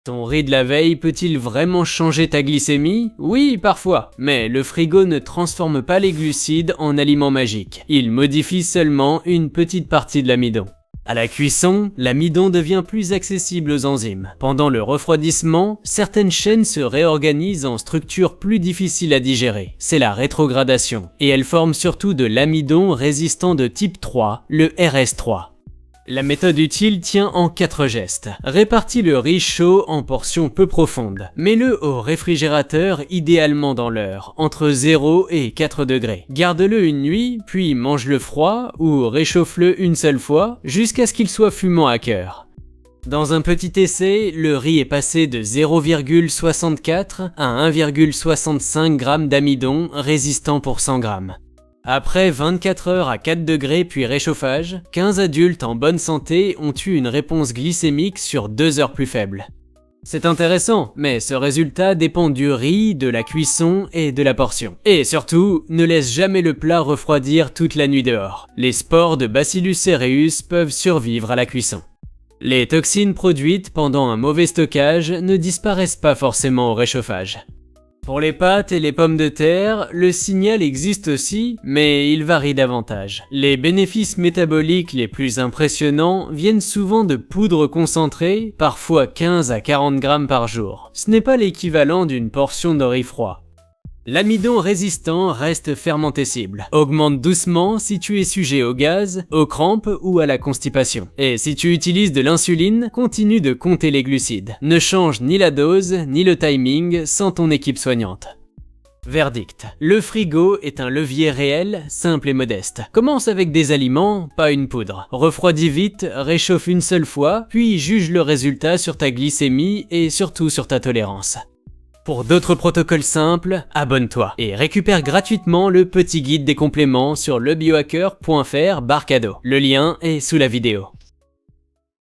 Ton riz de la veille peut-il vraiment changer ta glycémie? Oui, parfois, mais le frigo ne transforme pas les glucides en aliments magiques. Il modifie seulement une petite partie de l'amidon. À la cuisson, l'amidon devient plus accessible aux enzymes. Pendant le refroidissement, certaines chaînes se réorganisent en structures plus difficiles à digérer. C'est la rétrogradation, et elles forment surtout de l'amidon résistant de type 3, le RS3. La méthode utile tient en 4 gestes. Répartis le riz chaud en portions peu profondes. Mets-le au réfrigérateur, idéalement dans l'heure, entre 0 et 4 degrés. Garde-le une nuit, puis mange-le froid ou réchauffe-le une seule fois jusqu'à ce qu'il soit fumant à cœur. Dans un petit essai, le riz est passé de 0,64 à 1,65 g d'amidon résistant pour 100 g. Après 24 heures à 4 degrés puis réchauffage, 15 adultes en bonne santé ont eu une réponse glycémique sur 2 heures plus faible. C'est intéressant, mais ce résultat dépend du riz, de la cuisson et de la portion. Et surtout, ne laisse jamais le plat refroidir toute la nuit dehors. Les spores de Bacillus cereus peuvent survivre à la cuisson. Les toxines produites pendant un mauvais stockage ne disparaissent pas forcément au réchauffage. Pour les pâtes et les pommes de terre, le signal existe aussi, mais il varie davantage. Les bénéfices métaboliques les plus impressionnants viennent souvent de poudre concentrée, parfois 15 à 40 grammes par jour. Ce n'est pas l'équivalent d'une portion de riz froid. L'amidon résistant reste fermentescible. Augmente doucement si tu es sujet au gaz, aux crampes ou à la constipation. Et si tu utilises de l'insuline, continue de compter les glucides. Ne change ni la dose, ni le timing sans ton équipe soignante. Verdict. Le frigo est un levier réel, simple et modeste. Commence avec des aliments, pas une poudre. Refroidis vite, réchauffe une seule fois, puis juge le résultat sur ta glycémie et surtout sur ta tolérance. Pour d'autres protocoles simples, abonne-toi et récupère gratuitement le petit guide des compléments sur lebiohacker.fr/cadeau. Le lien est sous la vidéo.